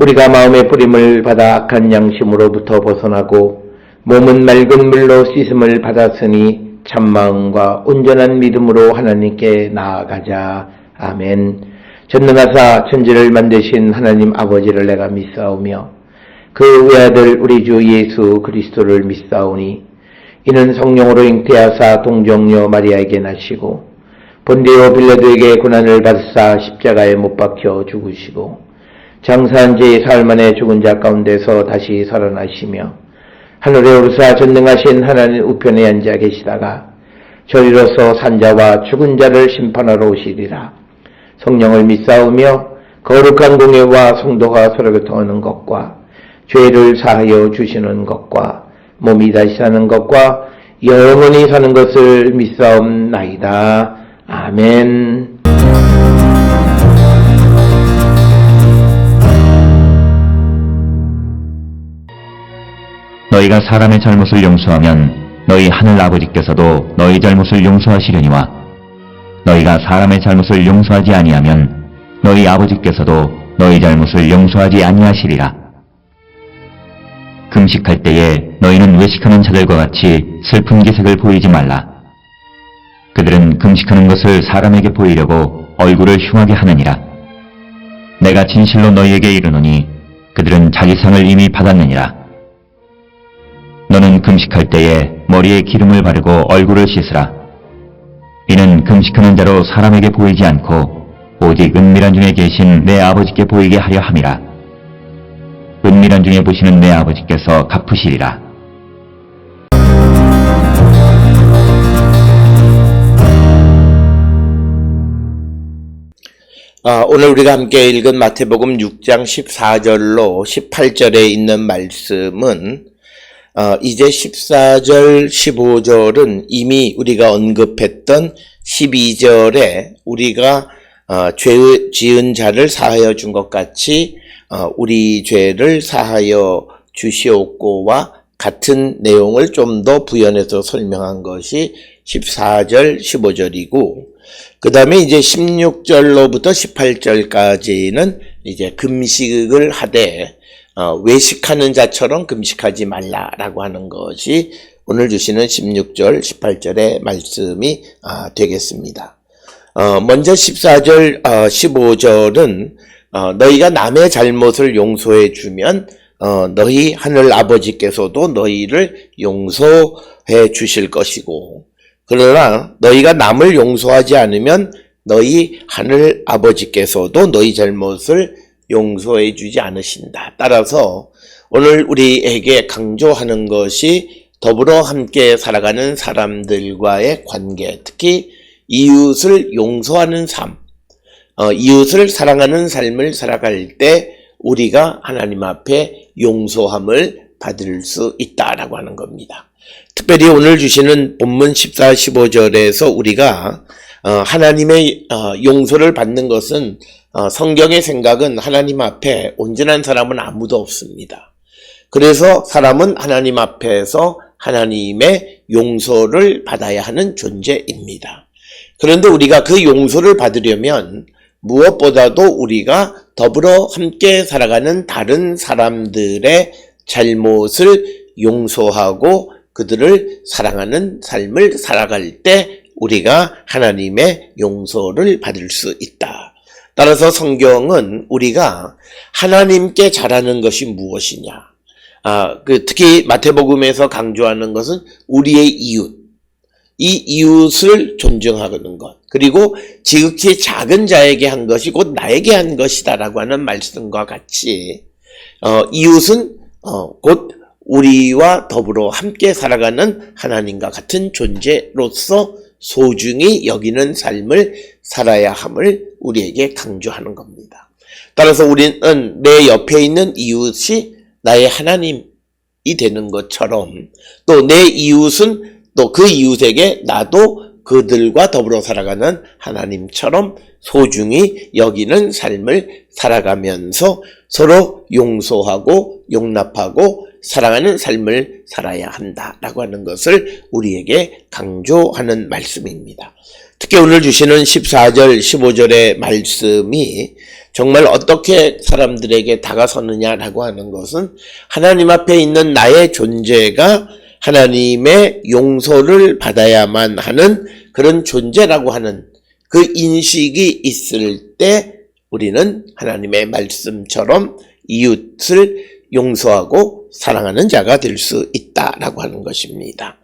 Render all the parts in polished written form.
우리가 마음의 뿌림을 받아 악한 양심으로부터 벗어나고 몸은 맑은 물로 씻음을 받았으니 참마음과 온전한 믿음으로 하나님께 나아가자. 아멘. 전능하사 천지를 만드신 하나님 아버지를 내가 믿사오며 그 외아들 우리 주 예수 그리스도를 믿사오니 이는 성령으로 잉태하사 동정녀 마리아에게 나시고 본디오 빌라도에게 고난을 받으사 십자가에 못 박혀 죽으시고 장사한 지 사흘 만에 죽은 자 가운데서 다시 살아나시며 하늘에 오르사 전능하신 하나님 우편에 앉아 계시다가 저리로서 산자와 죽은 자를 심판하러 오시리라. 성령을 믿사오며 거룩한 공예와 성도가 서로 교통하는 것과 죄를 사하여 주시는 것과 몸이 다시 사는 것과 영원히 사는 것을 믿사옵나이다. 아멘. 너희가 사람의 잘못을 용서하면 너희 하늘 아버지께서도 너희 잘못을 용서하시려니와 너희가 사람의 잘못을 용서하지 아니하면 너희 아버지께서도 너희 잘못을 용서하지 아니하시리라. 금식할 때에 너희는 외식하는 자들과 같이 슬픈 기색을 보이지 말라. 그들은 금식하는 것을 사람에게 보이려고 얼굴을 흉하게 하느니라. 내가 진실로 너희에게 이르노니 그들은 자기 상을 이미 받았느니라. 너는 금식할 때에 머리에 기름을 바르고 얼굴을 씻으라. 이는 금식하는 자로 사람에게 보이지 않고 오직 은밀한 중에 계신 내 아버지께 보이게 하려 함이라. 은밀한 중에 보시는 내 아버지께서 갚으시리라. 오늘 우리가 함께 읽은 마태복음 6장 14절로 18절에 있는 말씀은 이제 14절, 15절은 이미 우리가 언급했던 12절에 우리가 죄 지은 자를 사하여 준 것 같이 우리 죄를 사하여 주시옵고와 같은 내용을 좀 더 부연해서 설명한 것이 14절, 15절이고, 그 다음에 이제 16절로부터 18절까지는 이제 금식을 하되, 외식하는 자처럼 금식하지 말라라고 하는 것이 오늘 주시는 16절, 18절의 말씀이 되겠습니다. 먼저 14절, 15절은 너희가 남의 잘못을 용서해 주면 너희 하늘 아버지께서도 너희를 용서해 주실 것이고, 그러나 너희가 남을 용서하지 않으면 너희 하늘 아버지께서도 너희 잘못을 용서해 주지 않으신다. 따라서 오늘 우리에게 강조하는 것이 더불어 함께 살아가는 사람들과의 관계, 특히 이웃을 용서하는 삶, 이웃을 사랑하는 삶을 살아갈 때 우리가 하나님 앞에 용서함을 받을 수 있다라고 하는 겁니다. 특별히 오늘 주시는 본문 14, 15절에서 우리가 하나님의 용서를 받는 것은 성경의 생각은 하나님 앞에 온전한 사람은 아무도 없습니다. 그래서 사람은 하나님 앞에서 하나님의 용서를 받아야 하는 존재입니다. 그런데 우리가 그 용서를 받으려면 무엇보다도 우리가 더불어 함께 살아가는 다른 사람들의 잘못을 용서하고 그들을 사랑하는 삶을 살아갈 때 우리가 하나님의 용서를 받을 수 있다. 따라서 성경은 우리가 하나님께 잘하는 것이 무엇이냐, 특히 마태복음에서 강조하는 것은 우리의 이웃, 이 이웃을 존중하는 것, 그리고 지극히 작은 자에게 한 것이 곧 나에게 한 것이다라고 하는 말씀과 같이 이웃은 곧 우리와 더불어 함께 살아가는 하나님과 같은 존재로서 소중히 여기는 삶을 살아야 함을 우리에게 강조하는 겁니다. 따라서 우리는 내 옆에 있는 이웃이 나의 하나님이 되는 것처럼 또 내 이웃은 또 그 이웃에게 나도 그들과 더불어 살아가는 하나님처럼 소중히 여기는 삶을 살아가면서 서로 용서하고 용납하고 사랑하는 삶을 살아야 한다라고 하는 것을 우리에게 강조하는 말씀입니다. 특히 오늘 주시는 14절, 15절의 말씀이 정말 어떻게 사람들에게 다가서느냐라고 하는 것은 하나님 앞에 있는 나의 존재가 하나님의 용서를 받아야만 하는 그런 존재라고 하는 그 인식이 있을 때 우리는 하나님의 말씀처럼 이웃을 용서하고 사랑하는 자가 될 수 있다라고 하는 것입니다.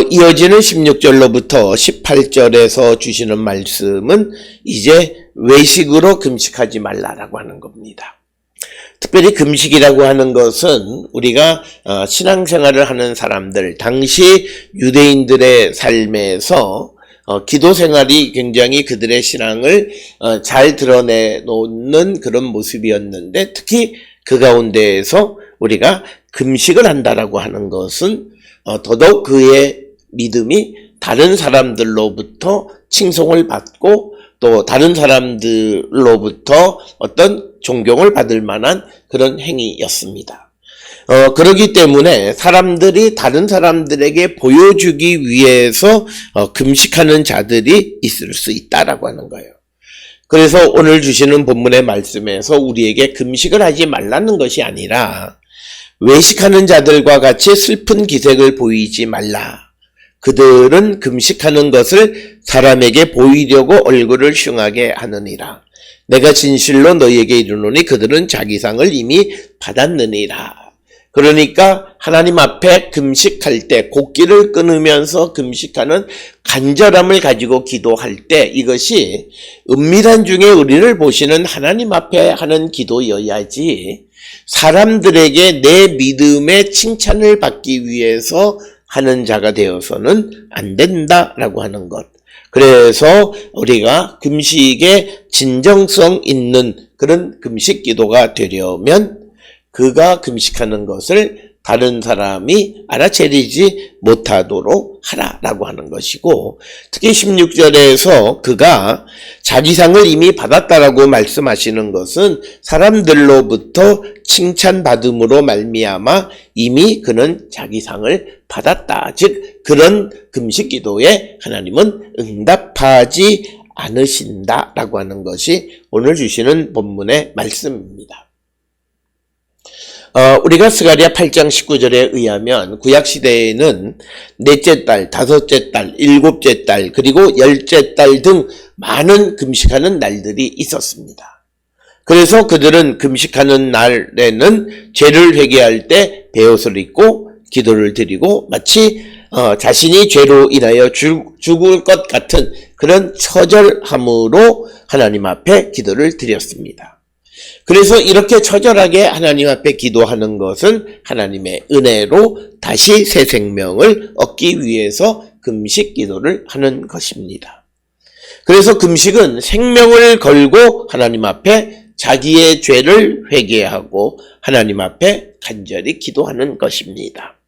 이어지는 16절로부터 18절에서 주시는 말씀은 이제 외식으로 금식하지 말라라고 하는 겁니다. 특별히 금식이라고 하는 것은 우리가 신앙생활을 하는 사람들, 당시 유대인들의 삶에서 기도 생활이 굉장히 그들의 신앙을 잘 드러내놓는 그런 모습이었는데, 특히 그 가운데에서 우리가 금식을 한다라고 하는 것은 더더욱 그의 믿음이 다른 사람들로부터 칭송을 받고 또 다른 사람들로부터 어떤 존경을 받을 만한 그런 행위였습니다. 그렇기 때문에 사람들이 다른 사람들에게 보여주기 위해서 금식하는 자들이 있을 수 있다라고 하는 거예요. 그래서 오늘 주시는 본문의 말씀에서 우리에게 금식을 하지 말라는 것이 아니라 외식하는 자들과 같이 슬픈 기색을 보이지 말라. 그들은 금식하는 것을 사람에게 보이려고 얼굴을 흉하게 하느니라. 내가 진실로 너희에게 이르노니 그들은 자기 상을 이미 받았느니라. 그러니까 하나님 앞에 금식할 때, 곡기를 끊으면서 금식하는 간절함을 가지고 기도할 때 이것이 은밀한 중에 우리를 보시는 하나님 앞에 하는 기도여야지 사람들에게 내 믿음의 칭찬을 받기 위해서 하는 자가 되어서는 안 된다라고 하는 것. 그래서 우리가 금식에 진정성 있는 그런 금식 기도가 되려면 그가 금식하는 것을 다른 사람이 알아채리지 못하도록 하라라고 하는 것이고, 특히 16절에서 그가 자기 상을 이미 받았다라고 말씀하시는 것은 사람들로부터 칭찬받음으로 말미암아 이미 그는 자기 상을 받았다. 즉 그런 금식 기도에 하나님은 응답하지 않으신다라고 하는 것이 오늘 주시는 본문의 말씀입니다. 우리가 스가랴 8장 19절에 의하면 구약시대에는 넷째 달, 다섯째 달, 일곱째 달, 그리고 열째 달 등 많은 금식하는 날들이 있었습니다. 그래서 그들은 금식하는 날에는 죄를 회개할 때 베옷을 입고 기도를 드리고 마치 자신이 죄로 인하여 죽을 것 같은 그런 처절함으로 하나님 앞에 기도를 드렸습니다. 그래서 이렇게 처절하게 하나님 앞에 기도하는 것은 하나님의 은혜로 다시 새 생명을 얻기 위해서 금식 기도를 하는 것입니다. 그래서 금식은 생명을 걸고 하나님 앞에 자기의 죄를 회개하고 하나님 앞에 간절히 기도하는 것입니다.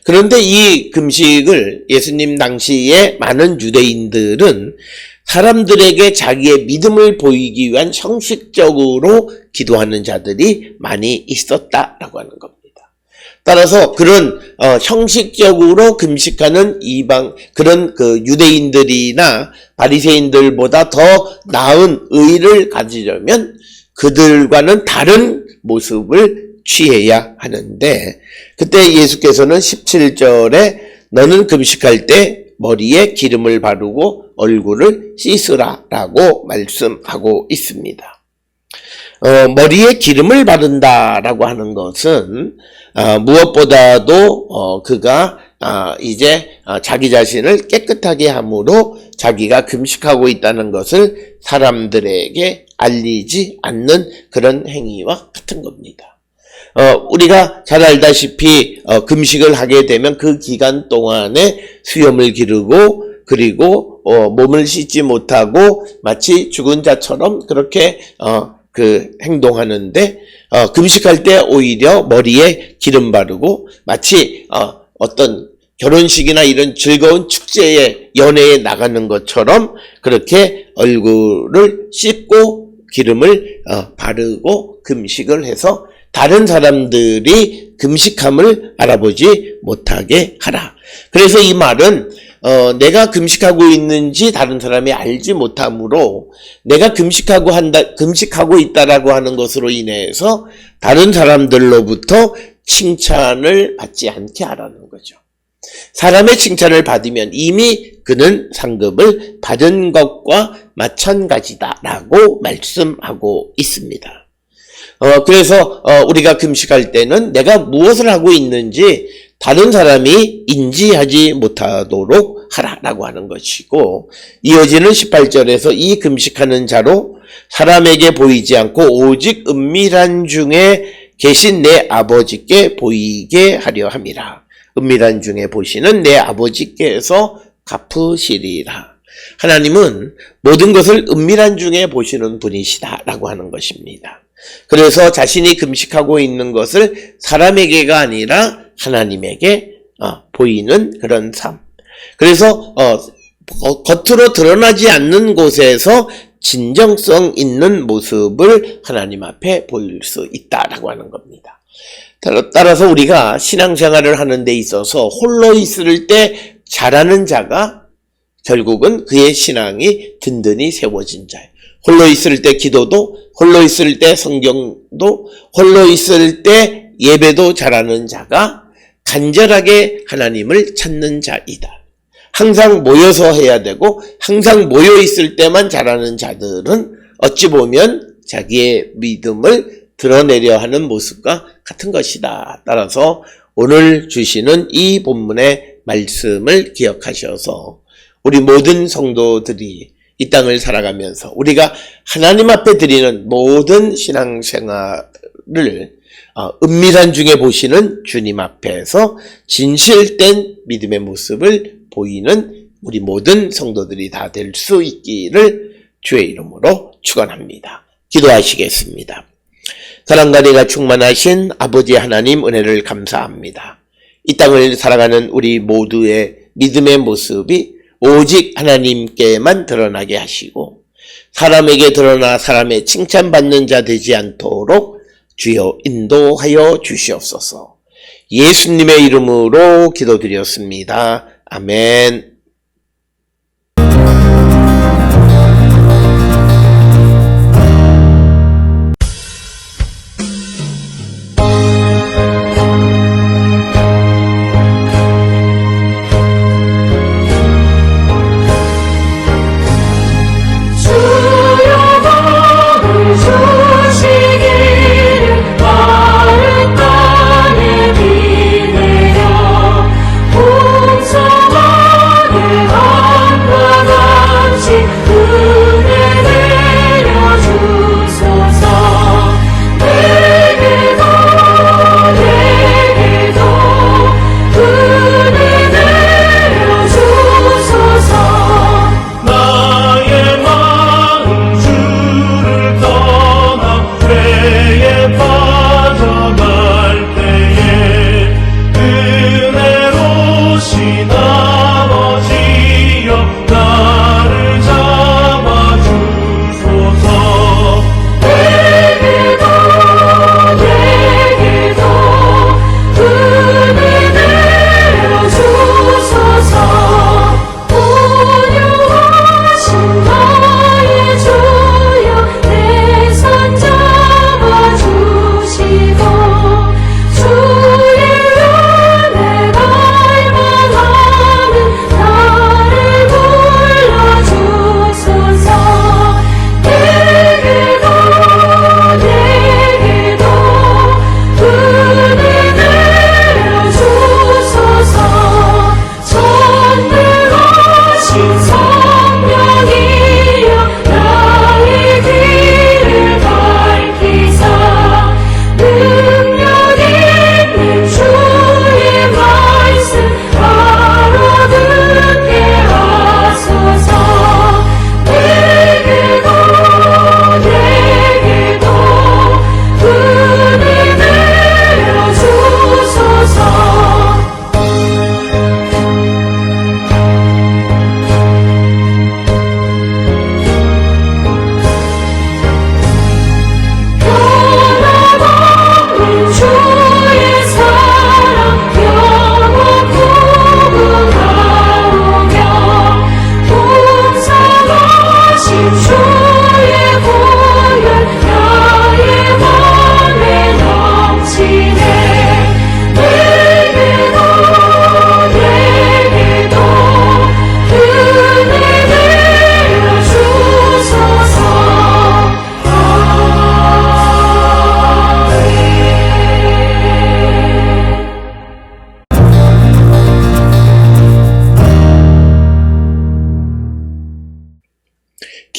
그런데 이 금식을 예수님 당시에 많은 유대인들은 사람들에게 자기의 믿음을 보이기 위한 형식적으로 기도하는 자들이 많이 있었다라고 하는 겁니다. 따라서 그런 형식적으로 금식하는 그런 유대인들이나 바리새인들보다 더 나은 의를 가지려면 그들과는 다른 모습을 취해야 하는데, 그때 예수께서는 17절에 너는 금식할 때 머리에 기름을 바르고 얼굴을 씻으라라고 말씀하고 있습니다. 머리에 기름을 바른다라고 하는 것은 무엇보다도 그가 이제 자기 자신을 깨끗하게 함으로 자기가 금식하고 있다는 것을 사람들에게 알리지 않는 그런 행위와 같은 겁니다. 우리가 잘 알다시피 금식을 하게 되면 그 기간 동안에 수염을 기르고 그리고 몸을 씻지 못하고 마치 죽은 자처럼 그렇게 행동하는데, 금식할 때 오히려 머리에 기름 바르고 마치 어떤 결혼식이나 이런 즐거운 축제에 연회에 나가는 것처럼 그렇게 얼굴을 씻고 기름을 바르고 금식을 해서 다른 사람들이 금식함을 알아보지 못하게 하라. 그래서 이 말은 내가 금식하고 있는지 다른 사람이 알지 못하므로 내가 금식하고 있다라고 하는 것으로 인해서 다른 사람들로부터 칭찬을 받지 않게 하라는 거죠. 사람의 칭찬을 받으면 이미 그는 상급을 받은 것과 마찬가지다라고 말씀하고 있습니다. 그래서 우리가 금식할 때는 내가 무엇을 하고 있는지 다른 사람이 인지하지 못하도록 하라라고 하는 것이고, 이어지는 18절에서 이 금식하는 자로 사람에게 보이지 않고 오직 은밀한 중에 계신 내 아버지께 보이게 하려 함이라. 은밀한 중에 보시는 내 아버지께서 갚으시리라. 하나님은 모든 것을 은밀한 중에 보시는 분이시다라고 하는 것입니다. 그래서 자신이 금식하고 있는 것을 사람에게가 아니라 하나님에게 보이는 그런 삶. 그래서 겉으로 드러나지 않는 곳에서 진정성 있는 모습을 하나님 앞에 보일 수 있다라고 하는 겁니다. 따라서 우리가 신앙생활을 하는 데 있어서 홀로 있을 때 잘하는 자가 결국은 그의 신앙이 든든히 세워진 자예요. 홀로 있을 때 기도도, 홀로 있을 때 성경도, 홀로 있을 때 예배도 잘하는 자가 간절하게 하나님을 찾는 자이다. 항상 모여서 해야 되고 항상 모여 있을 때만 잘하는 자들은 어찌 보면 자기의 믿음을 드러내려 하는 모습과 같은 것이다. 따라서 오늘 주시는 이 본문의 말씀을 기억하셔서 우리 모든 성도들이 이 땅을 살아가면서 우리가 하나님 앞에 드리는 모든 신앙생활을 은밀한 중에 보시는 주님 앞에서 진실된 믿음의 모습을 보이는 우리 모든 성도들이 다 될 수 있기를 주의 이름으로 축원합니다. 기도하시겠습니다. 사랑과 내가 충만하신 아버지 하나님 은혜를 감사합니다. 이 땅을 살아가는 우리 모두의 믿음의 모습이 오직 하나님께만 드러나게 하시고 사람에게 드러나 사람의 칭찬받는 자 되지 않도록 주여 인도하여 주시옵소서. 예수님의 이름으로 기도드렸습니다. 아멘.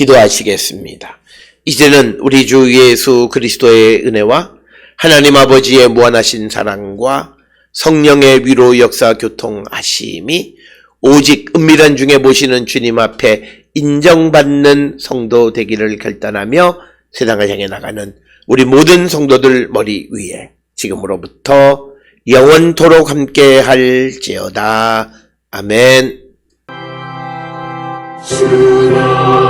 기도하시겠습니다. 이제는 우리 주 예수 그리스도의 은혜와 하나님 아버지의 무한하신 사랑과 성령의 위로 역사 교통하심이 오직 은밀한 중에 모시는 주님 앞에 인정받는 성도 되기를 결단하며 세상을 향해 나가는 우리 모든 성도들 머리 위에 지금으로부터 영원토록 함께 할지어다. 아멘. 주여